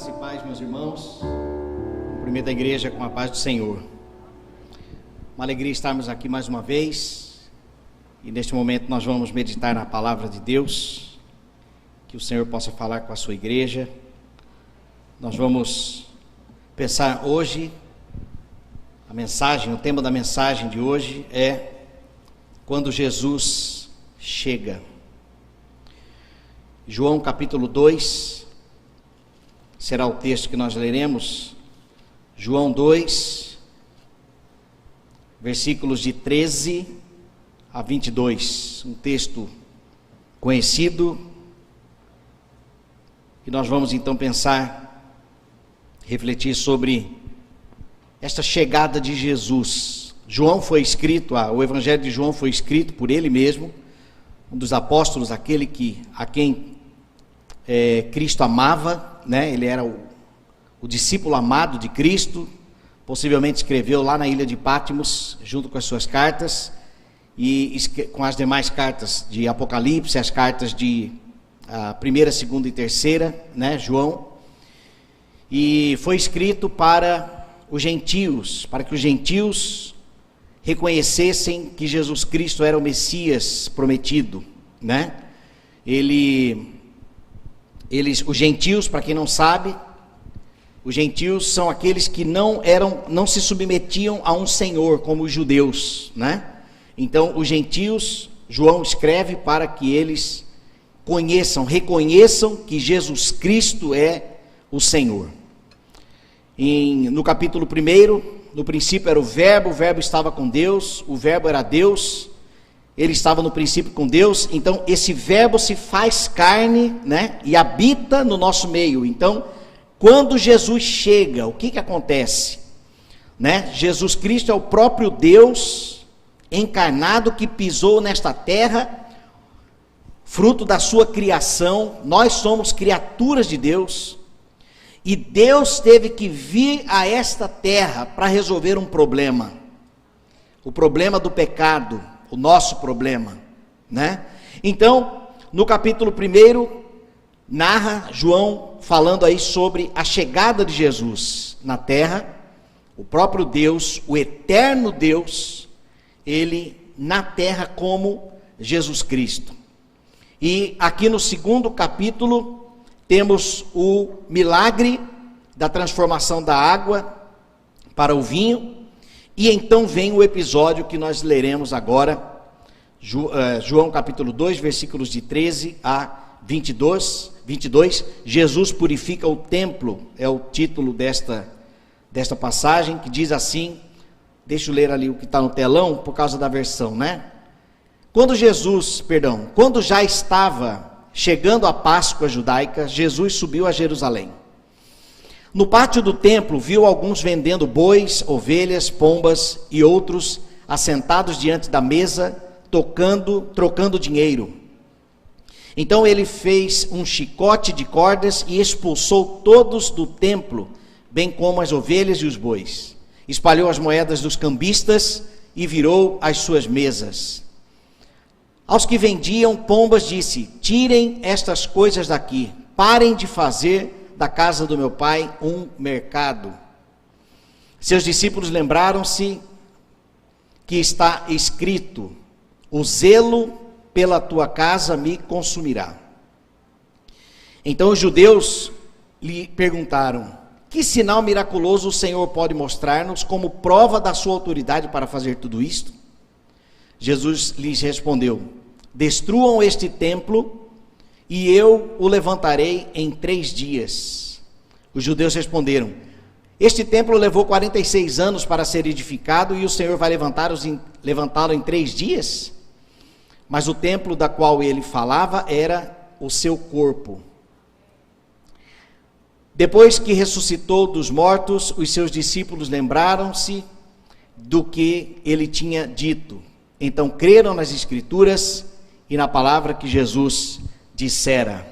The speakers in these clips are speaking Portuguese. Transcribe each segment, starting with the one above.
Graça e paz, meus irmãos. Cumprimento a igreja com a paz do Senhor. Uma alegria estarmos aqui mais uma vez. E neste momento nós vamos meditar na palavra de Deus. Que o Senhor possa falar com a sua igreja. Nós vamos pensar hoje, o tema da mensagem de hoje é quando Jesus chega. João capítulo 2, será o texto que nós leremos. João 2, versículos de 13 a 22, um texto conhecido, e nós vamos então pensar, refletir sobre esta chegada de Jesus. João foi escrito, o Evangelho de João foi escrito por ele mesmo, um dos apóstolos, aquele a quem Cristo amava, né? Ele era o discípulo amado de Cristo, possivelmente escreveu lá na ilha de Patmos, junto com as suas cartas, e com as demais cartas de Apocalipse, as cartas de primeira, segunda e terceira, né, João, e foi escrito para os gentios, para que os gentios reconhecessem que Jesus Cristo era o Messias prometido, né? Os gentios, para quem não sabe, os gentios são aqueles que não se submetiam a um senhor, como os judeus, né? Então, os gentios, João escreve para que eles reconheçam que Jesus Cristo é o Senhor. No capítulo 1, no princípio era o Verbo estava com Deus, o Verbo era Deus, ele estava no princípio com Deus. Então esse Verbo se faz carne, né, e habita no nosso meio. Então, quando Jesus chega, o que acontece? Né? Jesus Cristo é o próprio Deus encarnado que pisou nesta terra, fruto da sua criação. Nós somos criaturas de Deus, e Deus teve que vir a esta terra para resolver um problema, o problema do pecado, o nosso problema, né? Então, no capítulo 1, narra João falando aí sobre a chegada de Jesus na terra, o próprio Deus, o eterno Deus, ele na terra como Jesus Cristo. E aqui no 2º capítulo, temos o milagre da transformação da água para o vinho, e então vem o episódio que nós leremos agora, João capítulo 2, versículos de 13 a 22, Jesus purifica o templo, é o título desta passagem, que diz assim, deixa eu ler ali o que está no telão, por causa da versão, né? Quando já estava chegando a Páscoa judaica, Jesus subiu a Jerusalém. No pátio do templo, viu alguns vendendo bois, ovelhas, pombas e outros assentados diante da mesa, trocando dinheiro. Então ele fez um chicote de cordas e expulsou todos do templo, bem como as ovelhas e os bois. Espalhou as moedas dos cambistas e virou as suas mesas. Aos que vendiam pombas disse: tirem estas coisas daqui, parem de fazer da casa do meu pai um mercado. Seus discípulos lembraram-se que está escrito: o zelo pela tua casa me consumirá. Então os judeus lhe perguntaram: que sinal miraculoso o Senhor pode mostrar-nos como prova da sua autoridade para fazer tudo isto? Jesus lhes respondeu: destruam este templo e eu o levantarei em 3 dias. Os judeus responderam: este templo levou 46 anos para ser edificado, e o Senhor vai levantá-lo em 3 dias? Mas o templo da qual ele falava era o seu corpo. Depois que ressuscitou dos mortos, os seus discípulos lembraram-se do que ele tinha dito. Então creram nas Escrituras e na palavra que Jesus dissera.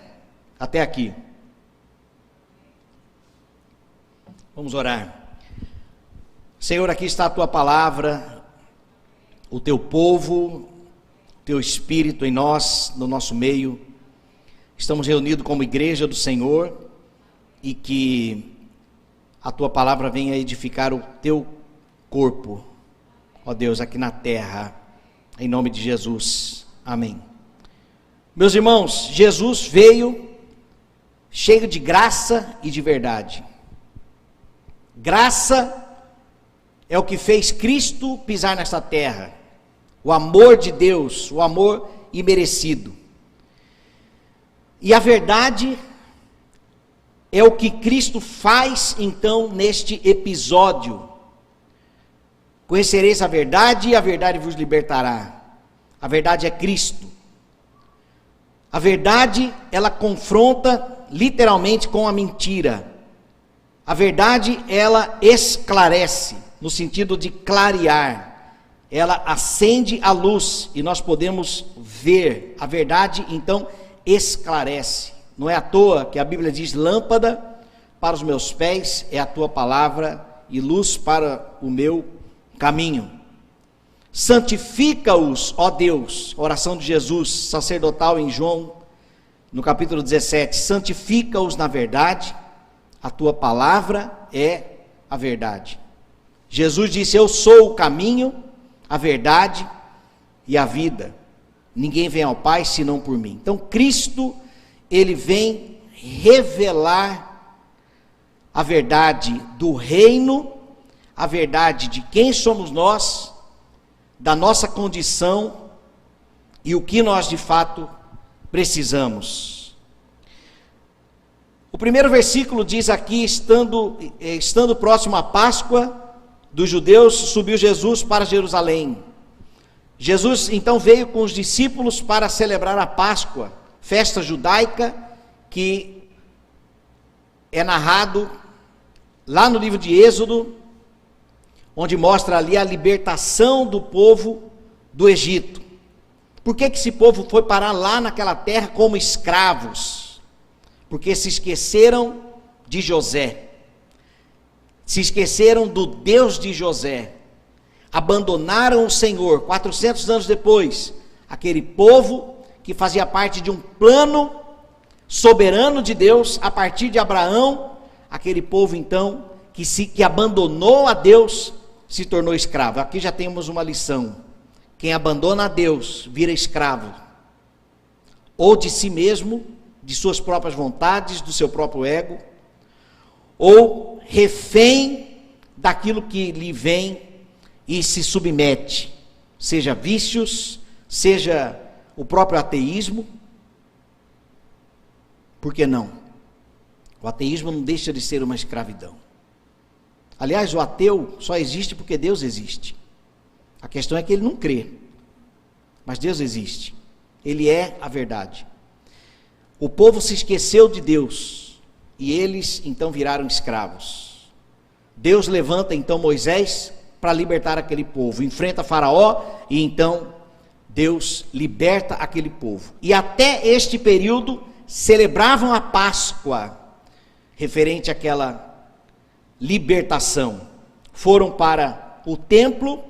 Até aqui. Vamos orar. Senhor, aqui está a tua palavra, o teu povo, teu Espírito em nós, no nosso meio. Estamos reunidos como igreja do Senhor, e que a tua palavra venha edificar o teu corpo, ó Deus, aqui na terra, em nome de Jesus, amém. Meus irmãos, Jesus veio cheio de graça e de verdade. Graça é o que fez Cristo pisar nesta terra, o amor de Deus, o amor imerecido. E a verdade é o que Cristo faz então neste episódio. Conhecereis a verdade e a verdade vos libertará. A verdade é Cristo. A verdade, ela confronta literalmente com a mentira. A verdade, ela esclarece, no sentido de clarear. Ela acende a luz e nós podemos ver. A verdade, então, esclarece. Não é à toa que a Bíblia diz: lâmpada para os meus pés é a tua palavra e luz para o meu caminho. Santifica-os, ó Deus, oração de Jesus, sacerdotal em João, no capítulo 17, santifica-os na verdade, a tua palavra é a verdade. Jesus disse: eu sou o caminho, a verdade e a vida. Ninguém vem ao Pai senão por mim. Então Cristo, ele vem revelar a verdade do reino, a verdade de quem somos nós, da nossa condição e o que nós de fato precisamos. O primeiro versículo diz aqui: estando próximo à Páscoa dos judeus, subiu Jesus para Jerusalém. Jesus então veio com os discípulos para celebrar a Páscoa, festa judaica que é narrado lá no livro de Êxodo, onde mostra ali a libertação do povo do Egito. Por que esse povo foi parar lá naquela terra como escravos? Porque se esqueceram de José, se esqueceram do Deus de José, abandonaram o Senhor. 400 anos depois, aquele povo que fazia parte de um plano soberano de Deus, a partir de Abraão, aquele povo então que abandonou a Deus, se tornou escravo. Aqui já temos uma lição: quem abandona a Deus vira escravo, ou de si mesmo, de suas próprias vontades, do seu próprio ego, ou refém daquilo que lhe vem e se submete, seja vícios, seja o próprio ateísmo. Por que não? O ateísmo não deixa de ser uma escravidão. Aliás, o ateu só existe porque Deus existe. A questão é que ele não crê, mas Deus existe. Ele é a verdade. O povo se esqueceu de Deus e eles então viraram escravos. Deus levanta então Moisés para libertar aquele povo, enfrenta Faraó e então Deus liberta aquele povo. E até este período celebravam a Páscoa, referente àquela libertação. Foram para o templo,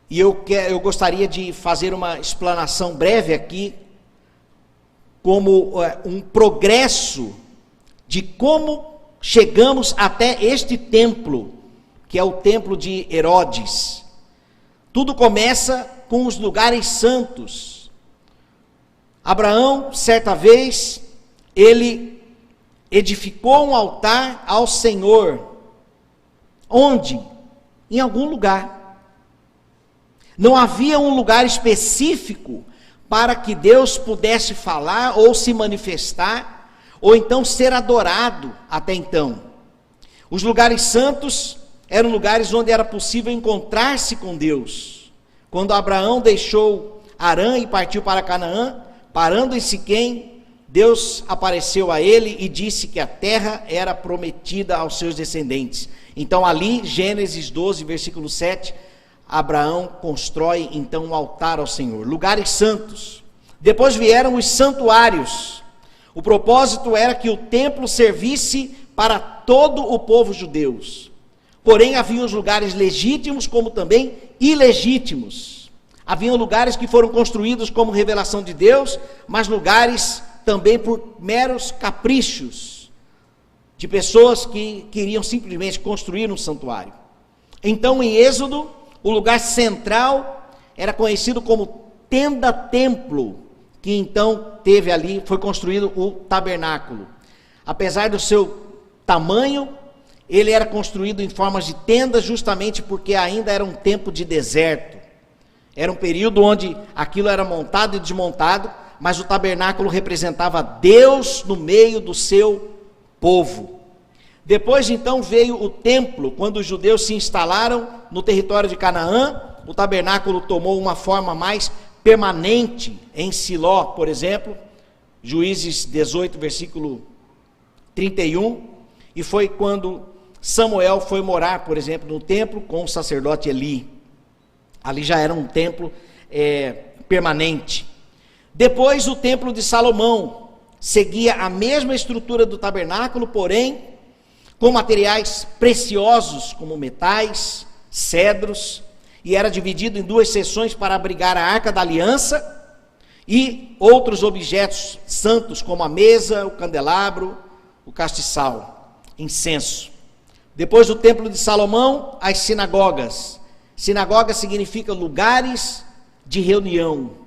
e eu gostaria de fazer uma explanação breve aqui, como um progresso de como chegamos até este templo, que é o templo de Herodes. Tudo começa com os lugares santos. Abraão, certa vez, ele edificou um altar ao Senhor. Onde? Em algum lugar. Não havia um lugar específico para que Deus pudesse falar ou se manifestar, ou então ser adorado até então. Os lugares santos eram lugares onde era possível encontrar-se com Deus. Quando Abraão deixou Harã e partiu para Canaã, parando em Siquém, Deus apareceu a ele e disse que a terra era prometida aos seus descendentes. Então ali, Gênesis 12, versículo 7, Abraão constrói então um altar ao Senhor. Lugares santos. Depois vieram os santuários. O propósito era que o templo servisse para todo o povo judeu. Porém, havia os lugares legítimos como também ilegítimos. Haviam lugares que foram construídos como revelação de Deus, mas lugares também por meros caprichos de pessoas que queriam simplesmente construir um santuário. Então, em Êxodo, o lugar central era conhecido como tenda-templo, que então teve ali, foi construído o tabernáculo. Apesar do seu tamanho, ele era construído em formas de tendas, justamente porque ainda era um tempo de deserto. Era um período onde aquilo era montado e desmontado, mas o tabernáculo representava Deus no meio do seu povo. Depois então veio o templo. Quando os judeus se instalaram no território de Canaã, o tabernáculo tomou uma forma mais permanente em Siló, por exemplo, Juízes 18, versículo 31, e foi quando Samuel foi morar, por exemplo, no templo com o sacerdote Eli. Ali já era um templo permanente. Depois o templo de Salomão seguia a mesma estrutura do tabernáculo, porém com materiais preciosos como metais, cedros, e era dividido em duas seções para abrigar a Arca da Aliança e outros objetos santos como a mesa, o candelabro, o castiçal, incenso. Depois do templo de Salomão, as sinagogas. Sinagoga significa lugares de reunião.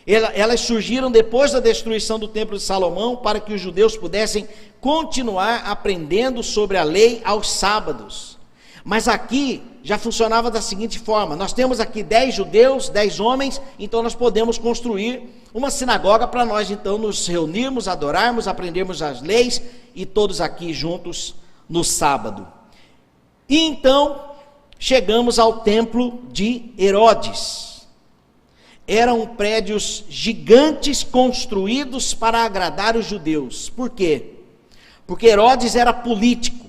Elas surgiram depois da destruição do templo de Salomão para que os judeus pudessem continuar aprendendo sobre a lei aos sábados. Mas aqui já funcionava da seguinte forma: nós temos aqui 10 judeus, 10 homens, então nós podemos construir uma sinagoga para nós então nos reunirmos, adorarmos, aprendermos as leis e todos aqui juntos no sábado. E então chegamos ao templo de Herodes. Eram prédios gigantes construídos para agradar os judeus. Por quê? Porque Herodes era político.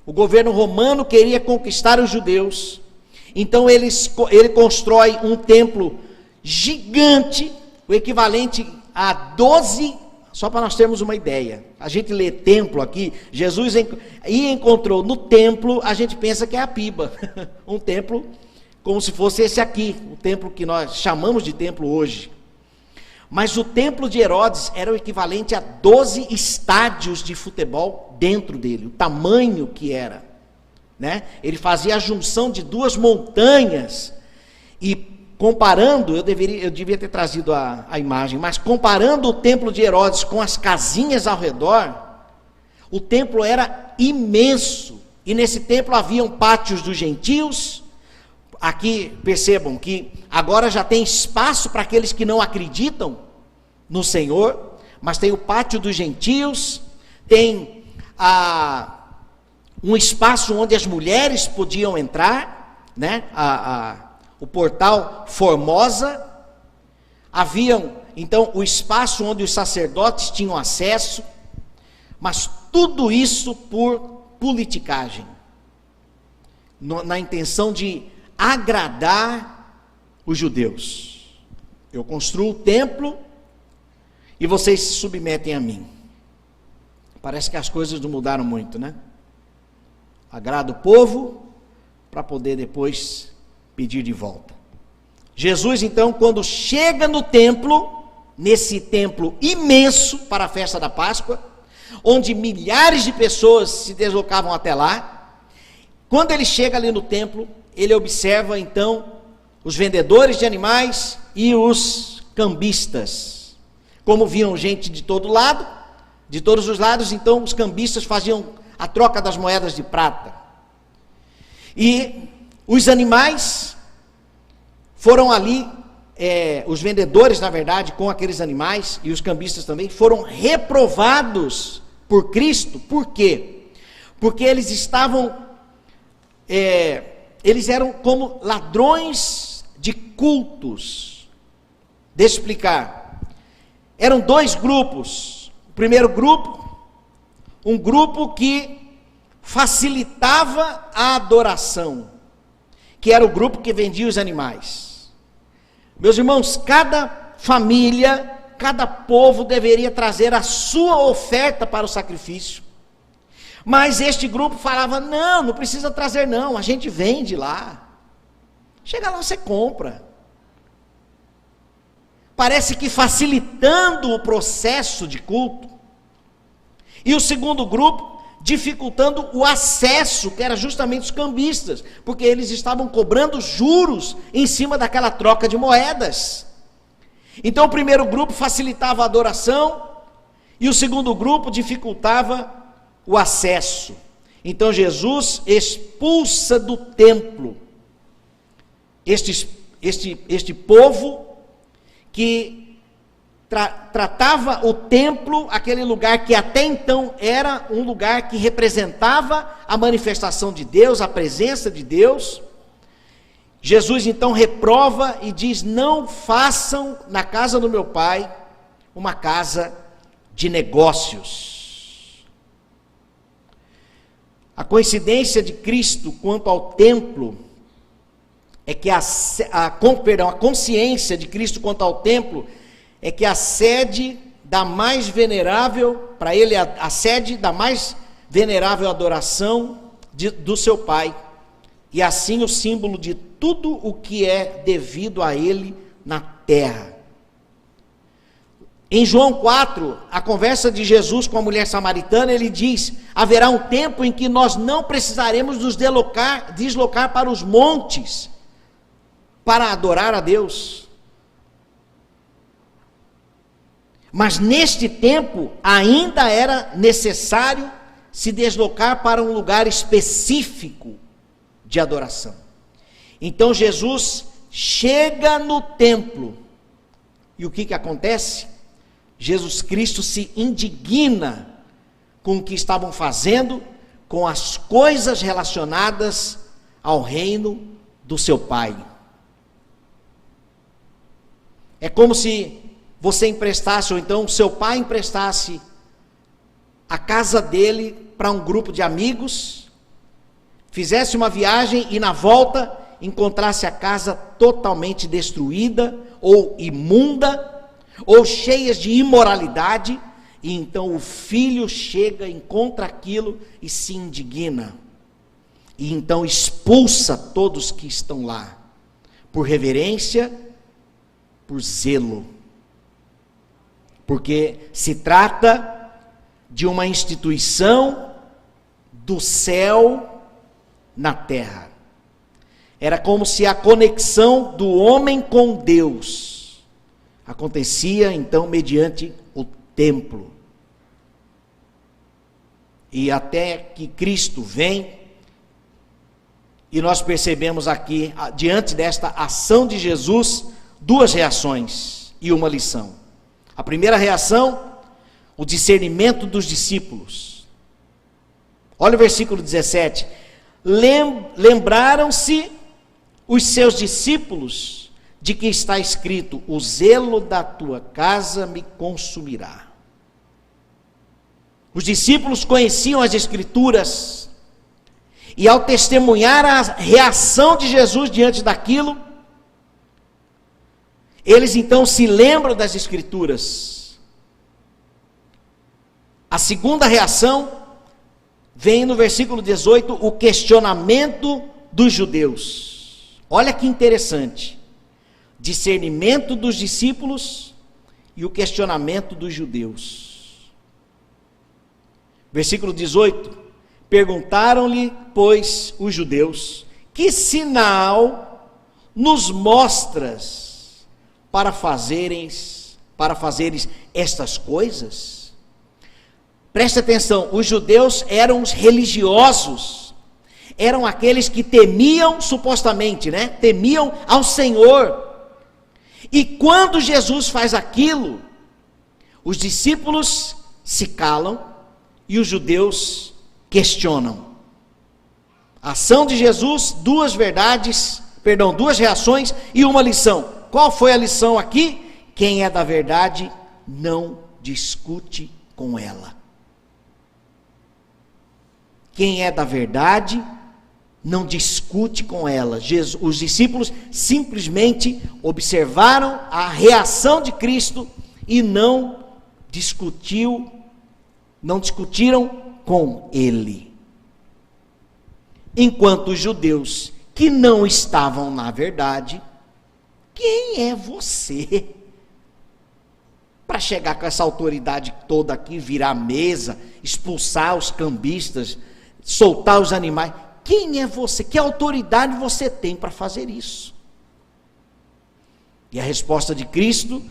O governo romano queria conquistar os judeus. Então ele constrói um templo gigante, o equivalente a 12, só para nós termos uma ideia. A gente lê templo aqui, Jesus encontrou no templo, a gente pensa que é a Piba, um templo como se fosse esse aqui, o templo que nós chamamos de templo hoje. Mas o templo de Herodes era o equivalente a 12 estádios de futebol dentro dele, o tamanho que era, né? Ele fazia a junção de duas montanhas, e comparando, eu devia ter trazido a imagem, mas comparando o templo de Herodes com as casinhas ao redor, o templo era imenso, e nesse templo haviam pátios dos gentios. Aqui percebam que agora já tem espaço para aqueles que não acreditam no Senhor, mas tem o pátio dos gentios, tem um espaço onde as mulheres podiam entrar, né? O portal Formosa. Haviam então o espaço onde os sacerdotes tinham acesso, mas tudo isso por politicagem, na intenção de agradar os judeus. Eu construo o templo e vocês se submetem a mim. Parece que as coisas não mudaram muito, né? Agrada o povo para poder depois pedir de volta. Jesus então, quando chega no templo, nesse templo imenso para a festa da Páscoa, onde milhares de pessoas se deslocavam até lá, quando ele chega ali no templo, ele observa então os vendedores de animais e os cambistas. Como viam gente de todo lado, de todos os lados, então os cambistas faziam a troca das moedas de prata. E os animais foram ali, os vendedores, na verdade, com aqueles animais, e os cambistas também, foram reprovados por Cristo. Por quê? Porque eles estavam... eles eram como ladrões de cultos. Deixa eu explicar. Eram dois grupos. O primeiro grupo, um grupo que facilitava a adoração, que era o grupo que vendia os animais. Meus irmãos, cada família, cada povo deveria trazer a sua oferta para o sacrifício. Mas este grupo falava: não precisa trazer não, a gente vende lá. Chega lá, você compra. Parece que facilitando o processo de culto, E o segundo grupo, dificultando o acesso, que era justamente os cambistas, porque eles estavam cobrando juros em cima daquela troca de moedas. Então o primeiro grupo facilitava a adoração, e o segundo grupo dificultava o acesso. Então Jesus expulsa do templo este povo que tratava o templo, aquele lugar que até então era um lugar que representava a manifestação de Deus, a presença de Deus. Jesus então reprova e diz: não façam na casa do meu Pai uma casa de negócios. A coincidência de Cristo quanto ao templo é que a consciência de Cristo quanto ao templo é que a sede da mais venerável, para ele a sede da mais venerável adoração do seu Pai, e assim o símbolo de tudo o que é devido a ele na terra. Em João 4, a conversa de Jesus com a mulher samaritana, ele diz: haverá um tempo em que nós não precisaremos nos deslocar para os montes para adorar a Deus. Mas neste tempo ainda era necessário se deslocar para um lugar específico de adoração. Então Jesus chega no templo, e o que acontece? Jesus Cristo se indigna com o que estavam fazendo, com as coisas relacionadas ao reino do seu Pai. É como se você emprestasse, ou então seu pai emprestasse a casa dele para um grupo de amigos, fizesse uma viagem e na volta encontrasse a casa totalmente destruída, ou imunda, ou cheias de imoralidade, e então o filho chega, encontra aquilo e se indigna, e então expulsa todos que estão lá, por reverência, por zelo, porque se trata de uma instituição do céu na terra. Era como se a conexão do homem com Deus acontecia então mediante o templo. E até que Cristo vem, e nós percebemos aqui, diante desta ação de Jesus, duas reações e uma lição. A primeira reação, o discernimento dos discípulos. Olha o versículo 17. Lembraram-se os seus discípulos de que está escrito: o zelo da tua casa me consumirá. Os discípulos conheciam as Escrituras, e ao testemunhar a reação de Jesus diante daquilo, eles então se lembram das Escrituras. A segunda reação vem no versículo 18, o questionamento dos judeus. Olha que interessante. Discernimento dos discípulos e o questionamento dos judeus. Versículo 18. Perguntaram-lhe, pois, os judeus: que sinal nos mostras para fazeres estas coisas? Preste atenção, os judeus eram os religiosos, eram aqueles que temiam, supostamente, temiam ao Senhor. E quando Jesus faz aquilo, os discípulos se calam e os judeus questionam. A ação de Jesus, duas reações e uma lição. Qual foi a lição aqui? Quem é da verdade não discute com ela. Quem é da verdade não discute com ela. Os discípulos simplesmente observaram a reação de Cristo e não discutiram com ele. Enquanto os judeus que não estavam na verdade: quem é você para chegar com essa autoridade toda aqui, virar a mesa, expulsar os cambistas, soltar os animais. Quem é você? Que autoridade você tem para fazer isso? E a resposta de Cristo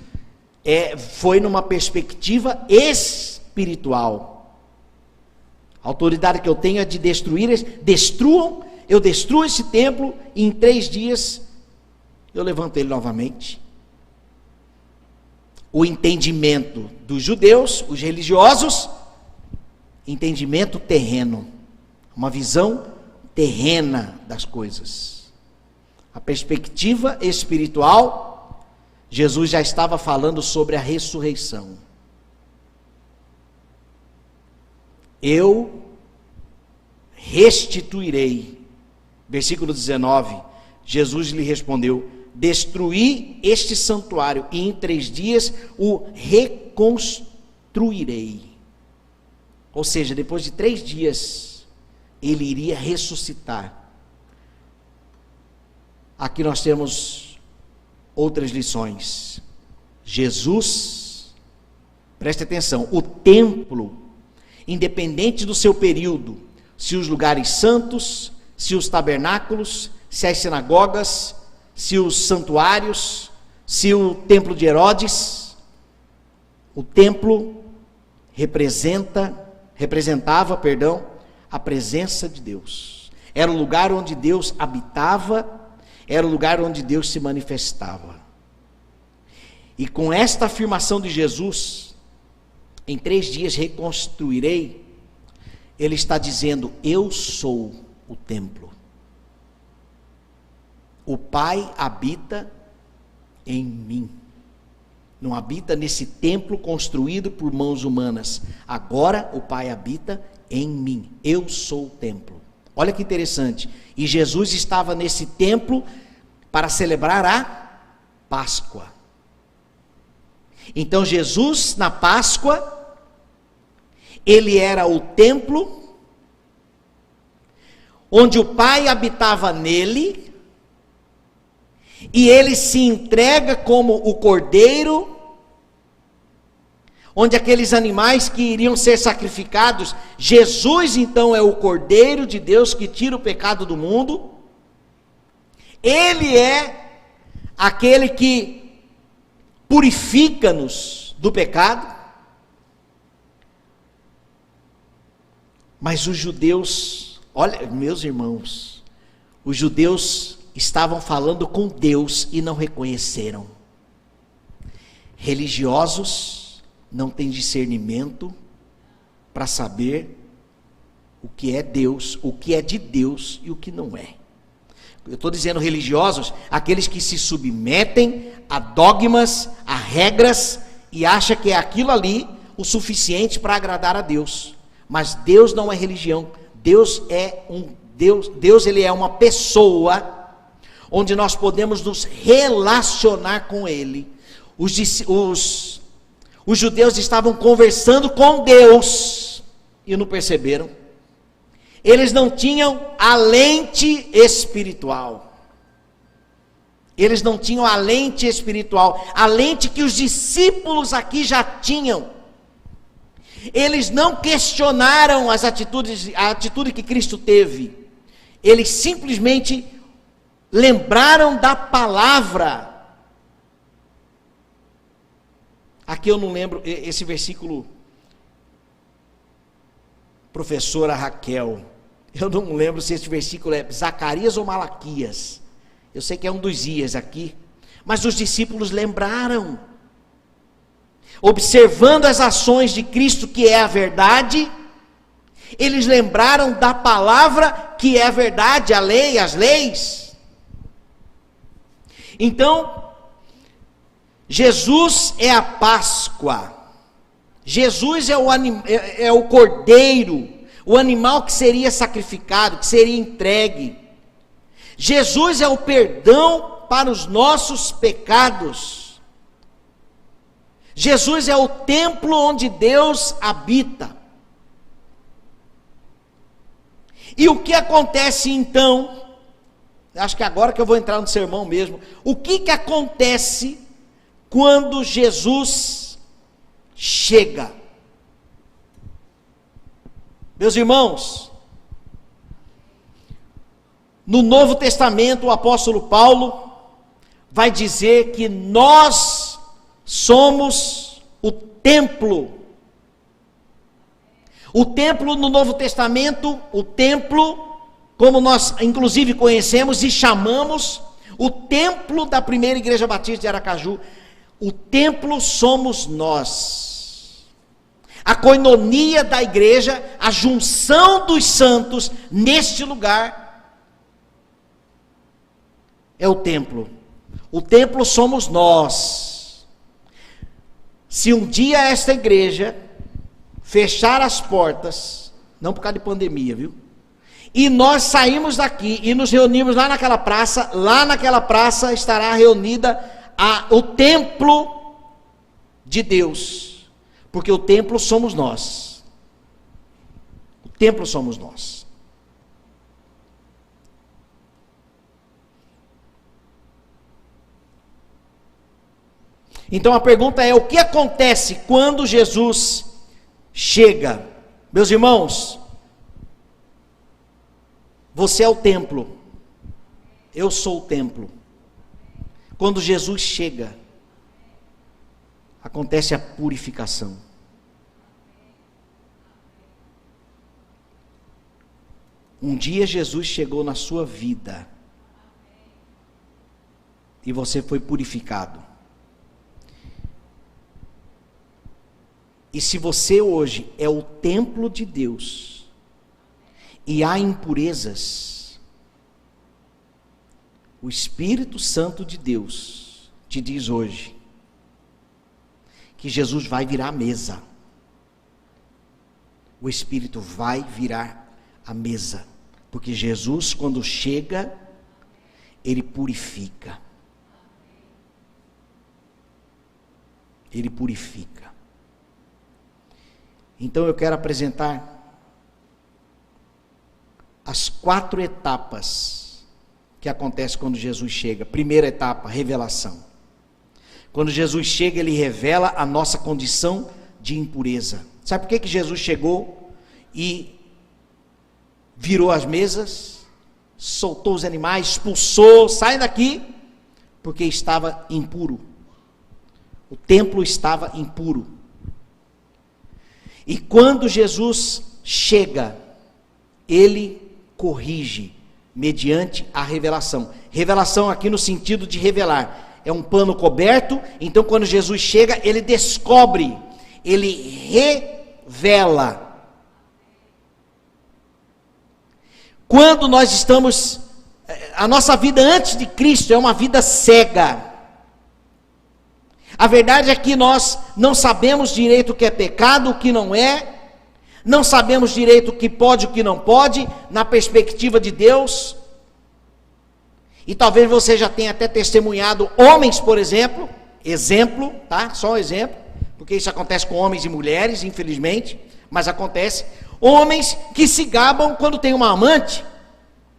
foi numa perspectiva espiritual. A autoridade que eu tenho é de destruir, eu destruo esse templo e em 3 dias eu levanto ele novamente. O entendimento dos judeus, os religiosos, entendimento terreno, uma visão terrena das coisas. A perspectiva espiritual, Jesus já estava falando sobre a ressurreição. Eu restituirei. Versículo 19, Jesus lhe respondeu: destruí este santuário e em 3 dias o reconstruirei. Ou seja, depois de 3 dias, ele iria ressuscitar. Aqui nós temos outras lições. Jesus, preste atenção, o templo, independente do seu período, se os lugares santos, se os tabernáculos, se as sinagogas, se os santuários, se o templo de Herodes, o templo representava a presença de Deus. Era o lugar onde Deus habitava, era o lugar onde Deus se manifestava. E com esta afirmação de Jesus, em 3 dias reconstruirei, ele está dizendo: eu sou o templo. O Pai habita em mim. Não habita nesse templo construído por mãos humanas. Agora o Pai habita em mim. Eu sou o templo. Olha que interessante. E Jesus estava nesse templo para celebrar a Páscoa. Então Jesus, na Páscoa, ele era o templo, onde o Pai habitava nele, e ele se entrega como o cordeiro, onde aqueles animais que iriam ser sacrificados, Jesus então é o cordeiro de Deus que tira o pecado do mundo. Ele é aquele que purifica-nos do pecado. Mas os judeus, olha, meus irmãos, os judeus estavam falando com Deus e não reconheceram. Religiosos não têm discernimento para saber o que é Deus, o que é de Deus e o que não é. Eu estou dizendo religiosos, aqueles que se submetem a dogmas, a regras, e acham que é aquilo ali o suficiente para agradar a Deus. Mas Deus não é religião. Deus é Deus ele é uma pessoa onde nós podemos nos relacionar com Ele. Os judeus estavam conversando com Deus e não perceberam. Eles não tinham a lente espiritual. Eles não tinham a lente espiritual, a lente que os discípulos aqui já tinham. Eles não questionaram a atitude que Cristo teve. Eles simplesmente lembraram da palavra. Aqui eu não lembro, esse versículo, professora Raquel, eu não lembro se esse versículo é Zacarias ou Malaquias. Eu sei que é um dos Ias aqui. Mas os discípulos lembraram. Observando as ações de Cristo, que é a verdade, eles lembraram da palavra, que é a verdade, a lei, as leis. Então, Jesus é a Páscoa. Jesus é o cordeiro, o animal que seria sacrificado, que seria entregue. Jesus é o perdão para os nossos pecados. Jesus é o templo onde Deus habita. E o que acontece então? Acho que agora que eu vou entrar no sermão mesmo. O que acontece quando Jesus chega. Meus irmãos, no Novo Testamento, o apóstolo Paulo vai dizer que nós somos o templo. O templo no Novo Testamento, o templo, como nós inclusive conhecemos e chamamos, o templo da primeira igreja batista de Aracaju, o templo somos nós. A coinonia da igreja, a junção dos santos neste lugar, é o templo. O templo somos nós. Se um dia esta igreja fechar as portas, não por causa de pandemia, viu? E nós saímos daqui e nos reunimos lá naquela praça estará reunida o templo de Deus, porque o templo somos nós. O templo somos nós. Então a pergunta é: o que acontece quando Jesus chega? Meus irmãos, você é o templo, eu sou o templo. Quando Jesus chega, acontece a purificação. Um dia Jesus chegou na sua vida e você foi purificado. E se você hoje é o templo de Deus e há impurezas, o Espírito Santo de Deus te diz hoje que Jesus vai virar a mesa. O Espírito vai virar a mesa, porque Jesus, quando chega, ele purifica. Ele purifica. Então eu quero apresentar as 4 etapas que acontecem quando Jesus chega. Primeira etapa, revelação. Quando Jesus chega, ele revela a nossa condição de impureza. Sabe por que Jesus chegou e virou as mesas, soltou os animais, expulsou, sai daqui? Porque estava impuro. O templo estava impuro. E quando Jesus chega, ele corrige mediante a revelação. Revelação aqui no sentido de revelar. É um pano coberto, então quando Jesus chega, ele descobre, ele revela. Quando nós estamos, a nossa vida antes de Cristo é uma vida cega. A verdade é que nós não sabemos direito o que é pecado, o que não é, não sabemos direito o que pode e o que não pode, na perspectiva de Deus. E talvez você já tenha até testemunhado homens, por exemplo, tá? Só um exemplo, porque isso acontece com homens e mulheres, infelizmente, mas acontece. Homens que se gabam quando tem uma amante.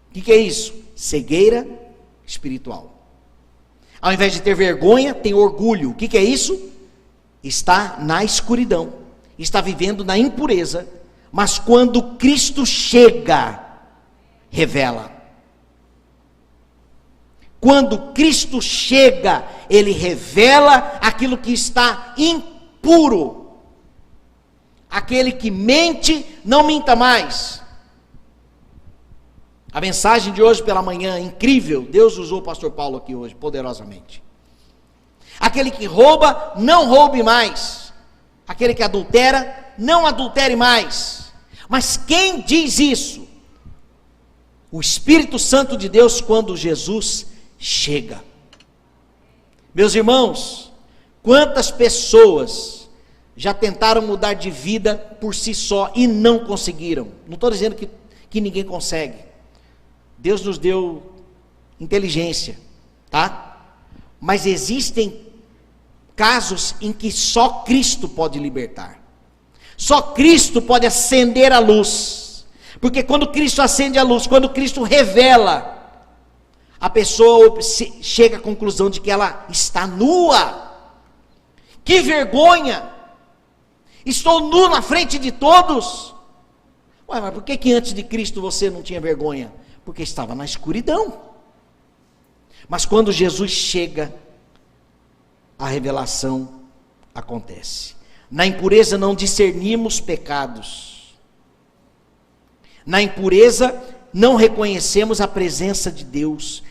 O que é isso? Cegueira espiritual. Ao invés de ter vergonha, tem orgulho. O que é isso? Está na escuridão, está vivendo na impureza, mas quando Cristo chega, revela. Quando Cristo chega, ele revela aquilo que está impuro. Aquele que mente, não minta mais. A mensagem de hoje pela manhã, incrível, Deus usou o pastor Paulo aqui hoje, poderosamente. Aquele que rouba, não roube mais. Aquele que adultera, não adultere mais. Mas quem diz isso? O Espírito Santo de Deus, quando Jesus chega. Meus irmãos, quantas pessoas já tentaram mudar de vida por si só e não conseguiram? Não estou dizendo que ninguém consegue. Deus nos deu inteligência, tá? Mas existem casos em que só Cristo pode libertar. Só Cristo pode acender a luz. Porque quando Cristo acende a luz, quando Cristo revela, a pessoa chega à conclusão de que ela está nua. Que vergonha! Estou nu na frente de todos. Ué, mas por que antes de Cristo você não tinha vergonha? Porque estava na escuridão. Mas quando Jesus chega, a revelação acontece. Na impureza não discernimos pecados. Na impureza não reconhecemos a presença de Deus.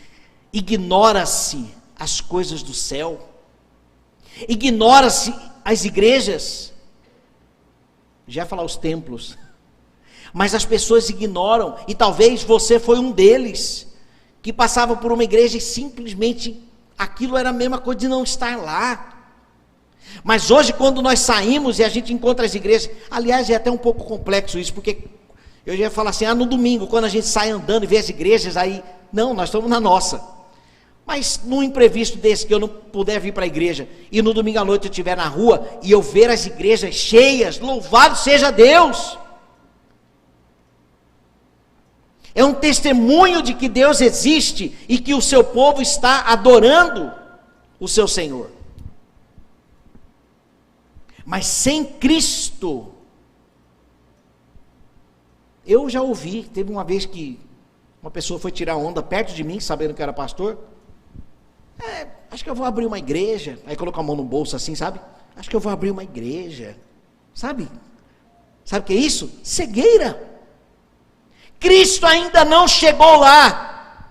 Ignora-se as coisas do céu. Ignora-se as igrejas. Já ia falar os templos. Mas as pessoas ignoram. E talvez você foi um deles, que passava por uma igreja e simplesmente aquilo era a mesma coisa de não estar lá. Mas hoje, quando nós saímos e a gente encontra as igrejas, aliás, é até um pouco complexo isso, porque eu já ia falar assim, no domingo, quando a gente sai andando e vê as igrejas, aí, não, nós estamos na nossa. Mas num imprevisto desse, que eu não puder vir para a igreja, e no domingo à noite eu estiver na rua, e eu ver as igrejas cheias, louvado seja Deus. É um testemunho de que Deus existe, e que o seu povo está adorando o seu Senhor. Mas sem Cristo, eu já ouvi, teve uma vez que uma pessoa foi tirar onda perto de mim, sabendo que eu era pastor. Acho que eu vou abrir uma igreja. Aí colocou a mão no bolso assim, sabe? Acho que eu vou abrir uma igreja. Sabe? Sabe o que é isso? Cegueira. Cristo ainda não chegou lá.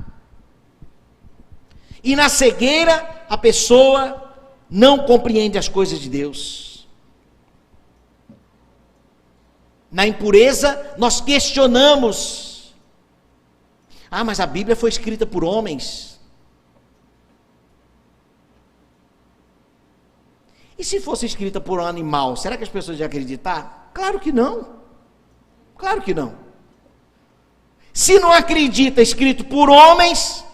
E na cegueira, a pessoa não compreende as coisas de Deus. Na impureza, nós questionamos. Mas a Bíblia foi escrita por homens. E se fosse escrita por um animal, será que as pessoas iam acreditar? Claro que não. Claro que não. Se não acredita escrito por homens,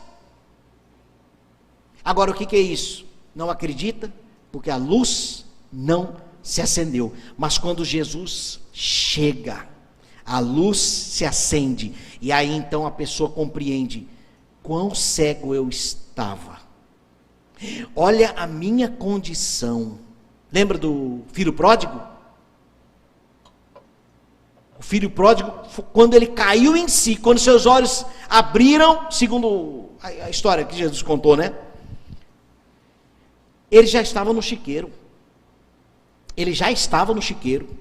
agora o que é isso? Não acredita porque a luz não se acendeu. Mas quando Jesus chega, a luz se acende, e aí então a pessoa compreende quão cego eu estava. Olha a minha condição. Lembra do filho pródigo? O filho pródigo, quando ele caiu em si, quando seus olhos abriram, segundo a história que Jesus contou, né? Ele já estava no chiqueiro. Ele já estava no chiqueiro.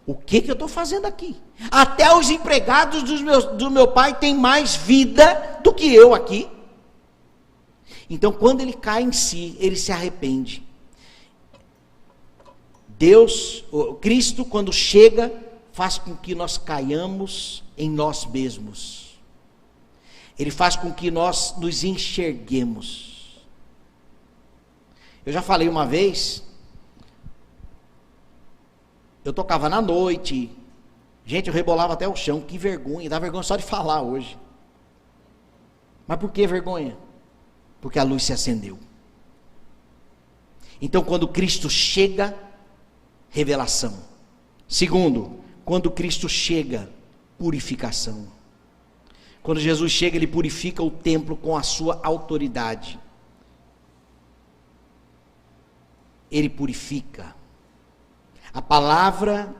O que eu estou fazendo aqui? Até os empregados do meu pai têm mais vida do que eu aqui. Então, quando ele cai em si, ele se arrepende. Cristo, quando chega, faz com que nós caiamos em nós mesmos. Ele faz com que nós nos enxerguemos. Eu já falei uma vez, eu tocava na noite, gente, eu rebolava até o chão, que vergonha, dá vergonha só de falar hoje. Mas por que vergonha? Porque a luz se acendeu. Então, quando Cristo chega, revelação. Segundo, quando Cristo chega, purificação. Quando Jesus chega, ele purifica o templo com a sua autoridade. Ele purifica. A palavra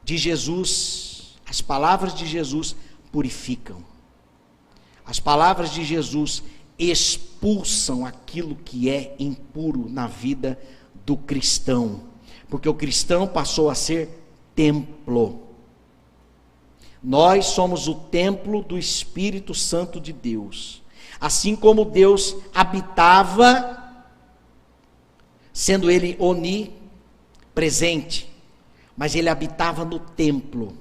de Jesus, as palavras de Jesus purificam. As palavras de Jesus expulsam aquilo que é impuro na vida do cristão, porque o cristão passou a ser templo. Nós somos o templo do Espírito Santo de Deus. Assim como Deus habitava, sendo ele onipresente, mas ele habitava no templo,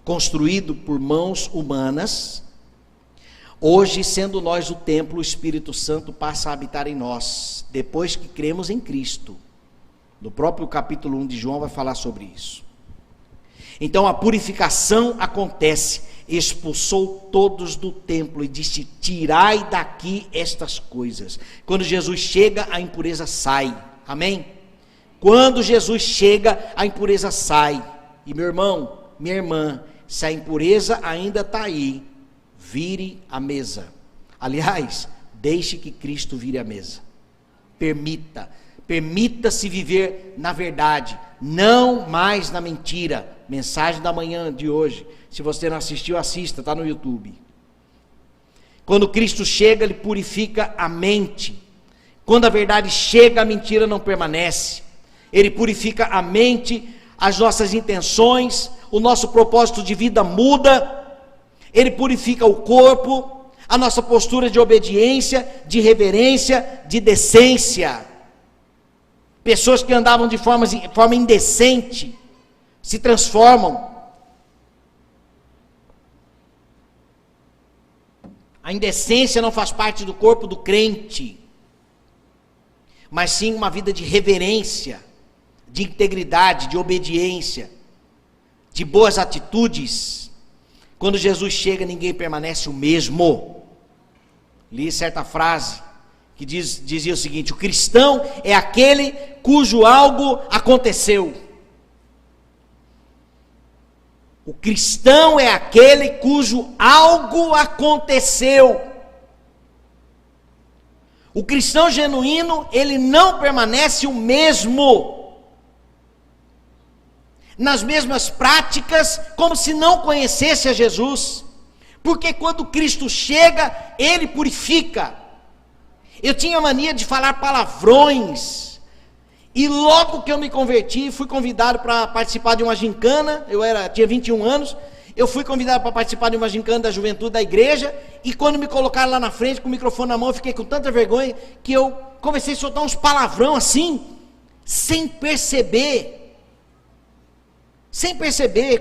construído por mãos humanas. Hoje, sendo nós o templo, o Espírito Santo passa a habitar em nós, depois que cremos em Cristo. No próprio capítulo 1 de João vai falar sobre isso. Então a purificação acontece, expulsou todos do templo e disse: tirai daqui estas coisas. Quando Jesus chega, a impureza sai, amém? Quando Jesus chega, a impureza sai. E meu irmão, minha irmã, se a impureza ainda está aí, vire a mesa. Aliás, deixe que Cristo vire a mesa. Permita-se viver na verdade, não mais na mentira. Mensagem da manhã de hoje. Se você não assistiu, assista, está no YouTube. Quando Cristo chega, Ele purifica a mente. Quando a verdade chega, a mentira não permanece. Ele purifica a mente, as nossas intenções, o nosso propósito de vida muda. Ele purifica o corpo, a nossa postura de obediência, de reverência, de decência. Pessoas que andavam de forma indecente se transformam. A indecência não faz parte do corpo do crente, mas sim uma vida de reverência, de integridade, de obediência, de boas atitudes. Quando Jesus chega, ninguém permanece o mesmo. Li certa frase que dizia o seguinte: o cristão é aquele cujo algo aconteceu. O cristão é aquele cujo algo aconteceu. O cristão genuíno, ele não permanece o mesmo, nas mesmas práticas, como se não conhecesse a Jesus, porque quando Cristo chega, Ele purifica. Eu tinha mania de falar palavrões, e logo que eu me converti, fui convidado para participar de uma gincana. Tinha 21 anos, eu fui convidado para participar de uma gincana da juventude da igreja, e quando me colocaram lá na frente, com o microfone na mão, eu fiquei com tanta vergonha, que eu comecei a soltar uns palavrão assim, sem perceber,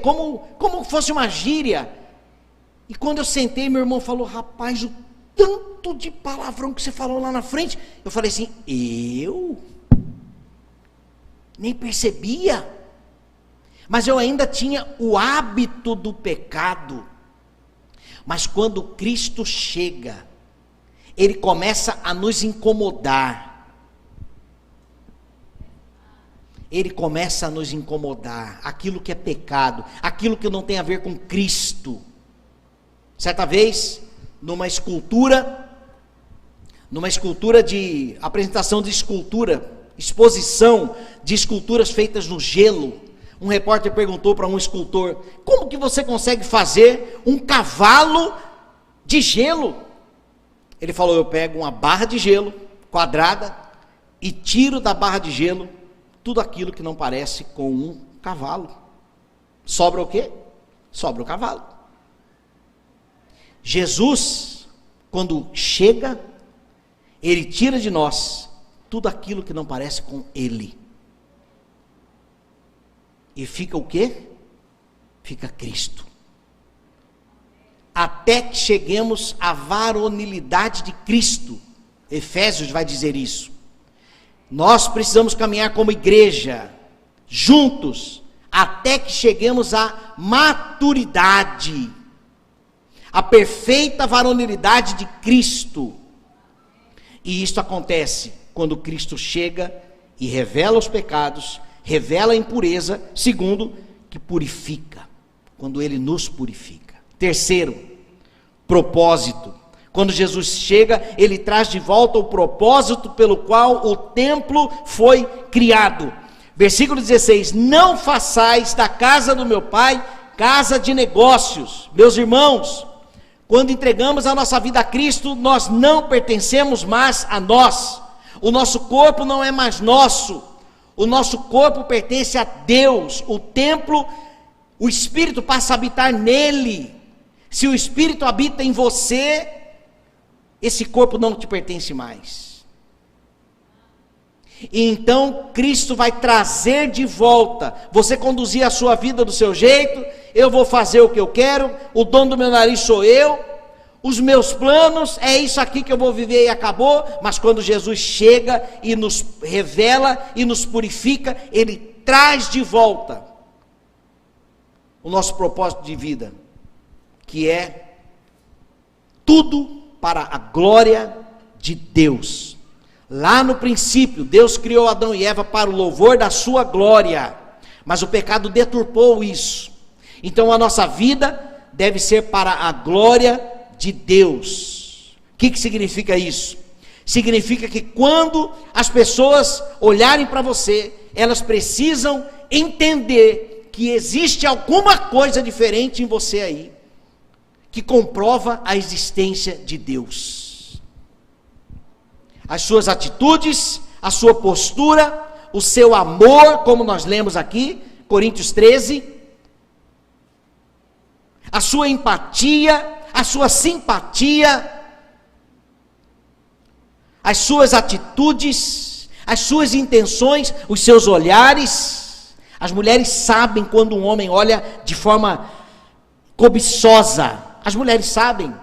como fosse uma gíria. E quando eu sentei, meu irmão falou: rapaz, o tanto de palavrão que você falou lá na frente. Eu falei assim: eu nem percebia, mas eu ainda tinha o hábito do pecado. Mas quando Cristo chega, Ele começa a nos incomodar. Ele começa a nos incomodar, aquilo que é pecado, aquilo que não tem a ver com Cristo. Certa vez, numa escultura de apresentação de escultura, exposição de esculturas feitas no gelo, um repórter perguntou para um escultor: como que você consegue fazer um cavalo de gelo? Ele falou: eu pego uma barra de gelo quadrada e tiro da barra de gelo tudo aquilo que não parece com um cavalo. Sobra o quê? Sobra o cavalo. Jesus, quando chega, Ele tira de nós tudo aquilo que não parece com Ele. E fica o quê? Fica Cristo. Até que cheguemos à varonilidade de Cristo. Efésios vai dizer isso. Nós precisamos caminhar como igreja, juntos, até que cheguemos à maturidade, a perfeita varonilidade de Cristo. E isto acontece quando Cristo chega e revela os pecados, revela a impureza. Segundo, que purifica, quando Ele nos purifica. Terceiro, propósito. Quando Jesus chega, Ele traz de volta o propósito pelo qual o templo foi criado. Versículo 16: não façais da casa do meu Pai casa de negócios. Meus irmãos, quando entregamos a nossa vida a Cristo, nós não pertencemos mais a nós. O nosso corpo não é mais nosso. O nosso corpo pertence a Deus. O templo, o Espírito passa a habitar nele. Se o Espírito habita em você, esse corpo não te pertence mais. E então Cristo vai trazer de volta. Você conduzir a sua vida do seu jeito, eu vou fazer o que eu quero, o dono do meu nariz sou eu, os meus planos, é isso aqui que eu vou viver e acabou. Mas quando Jesus chega e nos revela e nos purifica, Ele traz de volta o nosso propósito de vida, que é tudo para a glória de Deus. Lá no princípio, Deus criou Adão e Eva para o louvor da sua glória, mas o pecado deturpou isso. Então a nossa vida deve ser para a glória de Deus. O que significa isso? Significa que quando as pessoas olharem para você, elas precisam entender que existe alguma coisa diferente em você aí, que comprova a existência de Deus. As suas atitudes, a sua postura, o seu amor, como nós lemos aqui, Coríntios 13, a sua empatia, a sua simpatia, as suas atitudes, as suas intenções, os seus olhares. As mulheres sabem quando um homem olha de forma cobiçosa. As mulheres sabem.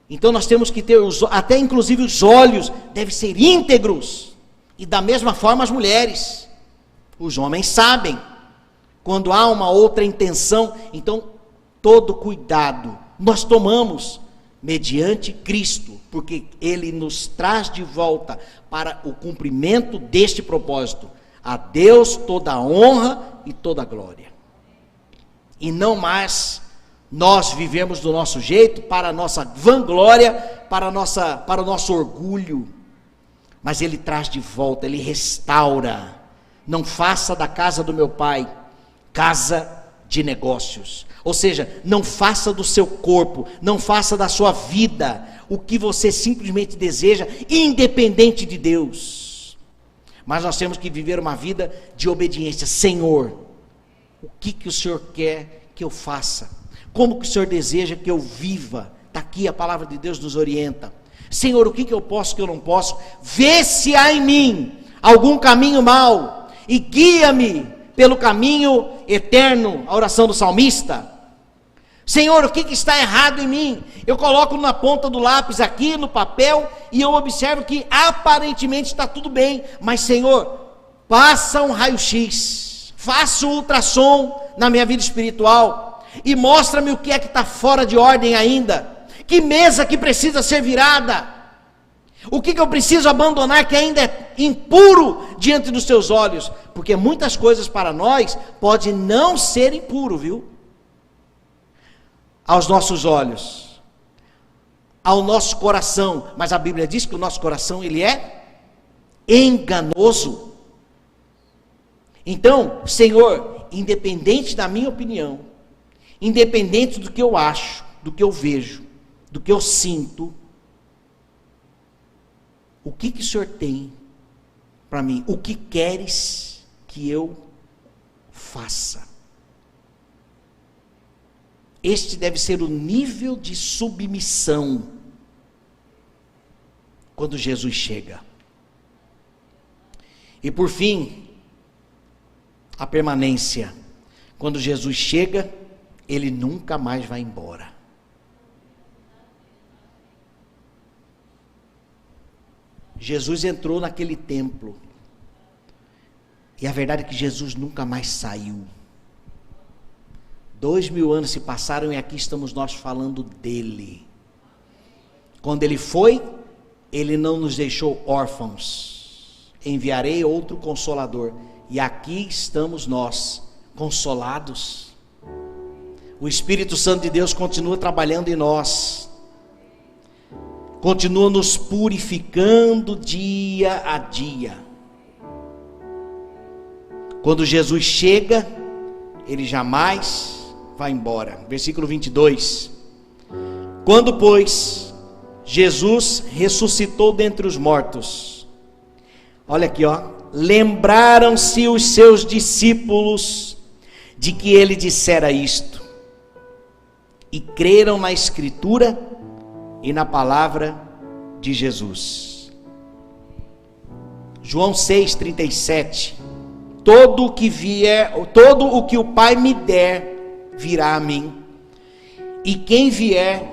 Então nós temos que ter, até inclusive os olhos devem ser íntegros. E da mesma forma as mulheres. Os homens sabem quando há uma outra intenção. Então todo cuidado nós tomamos mediante Cristo, porque Ele nos traz de volta para o cumprimento deste propósito. A Deus toda a honra e toda a glória. E não mais nós vivemos do nosso jeito, para a nossa vanglória, para o nosso orgulho. Mas Ele traz de volta, Ele restaura. Não faça da casa do meu pai casa de negócios. Ou seja, não faça do seu corpo, não faça da sua vida o que você simplesmente deseja, independente de Deus. Mas nós temos que viver uma vida de obediência. Senhor, o que o Senhor quer que eu faça? Como que o Senhor deseja que eu viva? Está aqui a palavra de Deus nos orienta. Senhor, o que eu posso, o que eu não posso? Vê se há em mim algum caminho mau e guia-me pelo caminho eterno. A oração do salmista. Senhor, o que está errado em mim? Eu coloco na ponta do lápis aqui, no papel, e eu observo que aparentemente está tudo bem. Mas Senhor, passa um raio-x, faça um ultrassom na minha vida espiritual, e mostra-me o que é que está fora de ordem ainda. Que mesa que precisa ser virada? O que eu preciso abandonar que ainda é impuro diante dos teus olhos? Porque muitas coisas para nós pode não ser impuro, viu? Aos nossos olhos, ao nosso coração, mas a Bíblia diz que o nosso coração ele é enganoso. Então, Senhor, independente da minha opinião, independente do que eu acho, do que eu vejo, do que eu sinto, o que o Senhor tem para mim? O que queres que eu faça? Este deve ser o nível de submissão quando Jesus chega. E por fim, a permanência. Quando Jesus chega, Ele nunca mais vai embora. Jesus entrou naquele templo, e a verdade é que Jesus nunca mais saiu. 2000 anos se passaram e aqui estamos nós falando dele. Quando ele foi, ele não nos deixou órfãos. Enviarei outro consolador. E aqui estamos nós, consolados. O Espírito Santo de Deus continua trabalhando em nós. Continua nos purificando dia a dia. Quando Jesus chega, ele jamais vai embora. Versículo 22. Quando, pois, Jesus ressuscitou dentre os mortos, olha aqui, ó, lembraram-se os seus discípulos de que ele dissera isto, e creram na Escritura e na palavra de Jesus. João 6,37. Todo o que o Pai me der virá a mim, e quem vier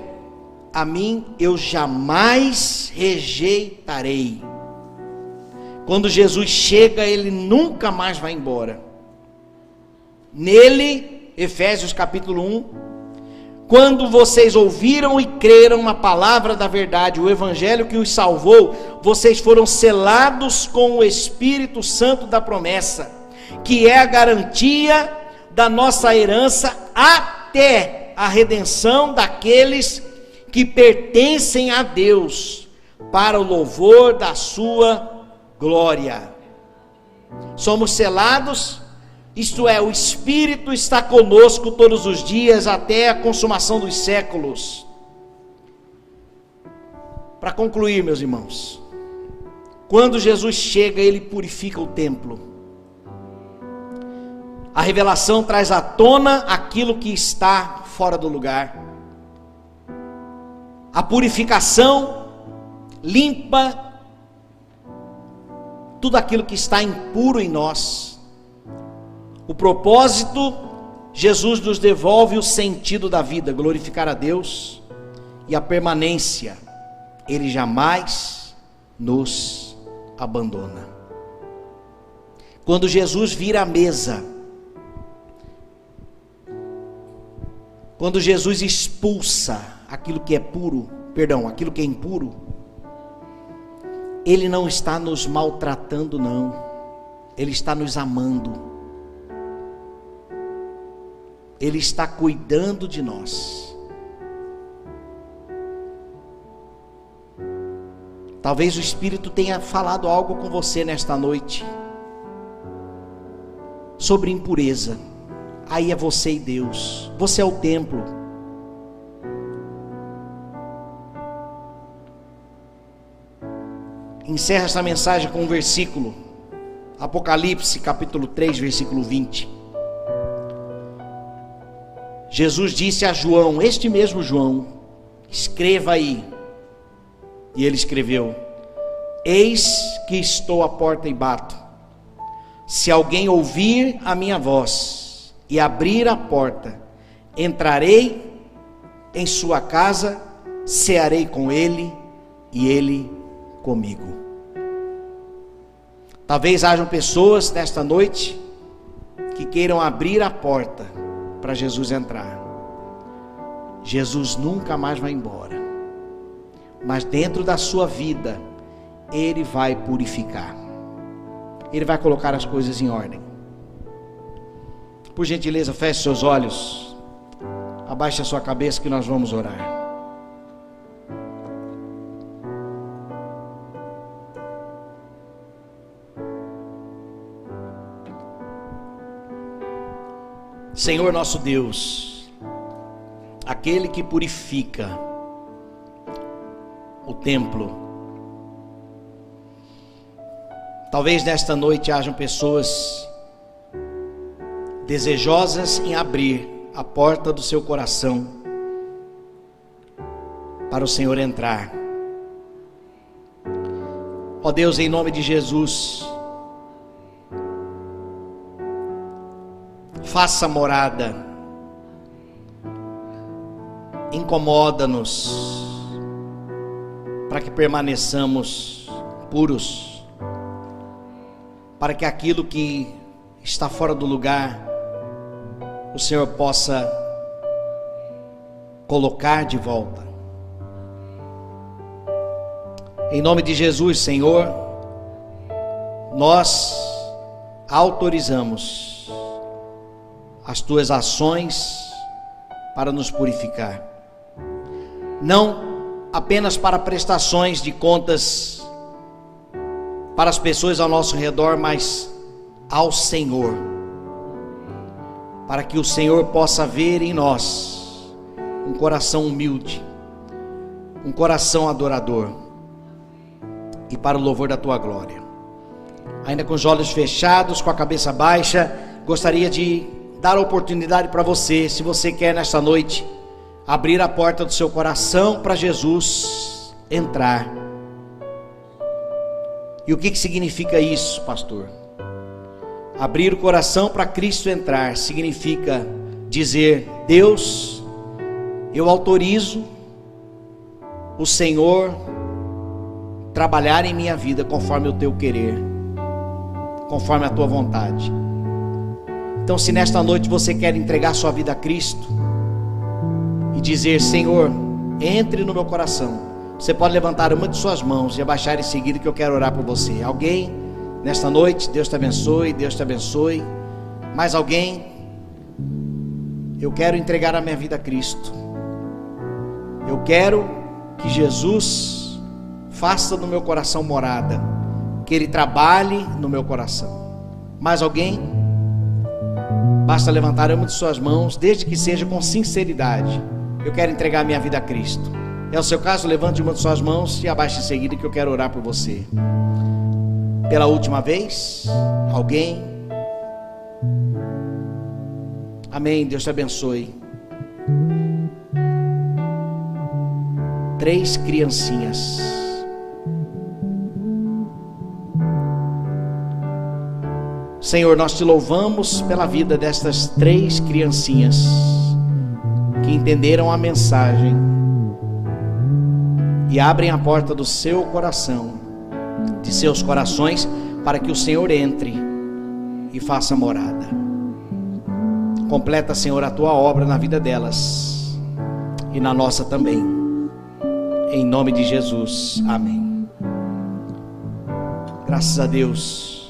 a mim eu jamais rejeitarei. Quando Jesus chega, ele nunca mais vai embora. Nele, Efésios capítulo 1, quando vocês ouviram e creram na palavra da verdade, o evangelho que os salvou, vocês foram selados com o Espírito Santo da promessa, que é a garantia da nossa herança até a redenção daqueles que pertencem a Deus, para o louvor da sua glória. Somos selados Isto é, o Espírito está conosco todos os dias até a consumação dos séculos. Para concluir, meus irmãos, quando Jesus chega, ele purifica o templo. A revelação traz à tona aquilo que está fora do lugar. A purificação limpa tudo aquilo que está impuro em nós. O propósito, Jesus nos devolve o sentido da vida, glorificar a Deus, e a permanência, Ele jamais nos abandona. Quando Jesus vira a mesa, quando Jesus expulsa aquilo que é puro, aquilo que é impuro, Ele não está nos maltratando, não. Ele está nos amando. Ele está cuidando de nós. Talvez o Espírito tenha falado algo com você nesta noite sobre impureza. Aí é você e Deus. Você é o templo. Encerra essa mensagem com um versículo. Apocalipse capítulo 3, versículo 20. Jesus disse a João, este mesmo João, escreva aí. E ele escreveu: eis que estou à porta e bato. Se alguém ouvir a minha voz e abrir a porta, entrarei em sua casa, cearei com ele e ele comigo. Talvez hajam pessoas nesta noite que queiram abrir a porta para Jesus entrar. Jesus nunca mais vai embora, mas dentro da sua vida Ele vai purificar, Ele vai colocar as coisas em ordem. Por gentileza, feche seus olhos, abaixe a sua cabeça que nós vamos orar. Senhor nosso Deus, aquele que purifica o templo, talvez nesta noite hajam pessoas desejosas em abrir a porta do seu coração para o Senhor entrar. Ó Deus, em nome de Jesus, faça morada, incomoda-nos, para que permaneçamos puros, para que aquilo que está fora do lugar, o Senhor possa colocar de volta. Em nome de Jesus, Senhor, nós autorizamos as tuas ações para nos purificar, não apenas para prestações de contas para as pessoas ao nosso redor, mas ao Senhor, para que o Senhor possa ver em nós um coração humilde, um coração adorador, e para o louvor da tua glória. Ainda com os olhos fechados, com a cabeça baixa, gostaria de dar a oportunidade para você, se você quer nesta noite abrir a porta do seu coração para Jesus entrar. E o que significa isso, pastor? Abrir o coração para Cristo entrar significa dizer: Deus, eu autorizo o Senhor trabalhar em minha vida conforme o teu querer, conforme a tua vontade. Então, se nesta noite você quer entregar sua vida a Cristo e dizer: Senhor, entre no meu coração, você pode levantar uma de suas mãos e abaixar em seguida, que eu quero orar por você. Alguém nesta noite? Deus te abençoe, Deus te abençoe. Mais alguém? Eu quero entregar a minha vida a Cristo. Eu quero que Jesus faça no meu coração morada, que Ele trabalhe no meu coração. Mais alguém? Basta levantar uma de suas mãos, desde que seja com sinceridade. Eu quero entregar minha vida a Cristo. É o seu caso? Levante uma de suas mãos e abaixe em seguida, que eu quero orar por você. Pela última vez? Alguém? Amém, Deus te abençoe. 3 criancinhas. Senhor, nós te louvamos pela vida destas 3 criancinhas que entenderam a mensagem e abrem a porta do seu coração, de seus corações, para que o Senhor entre e faça morada. Completa, Senhor, a tua obra na vida delas e na nossa também. Em nome de Jesus, amém. Graças a Deus.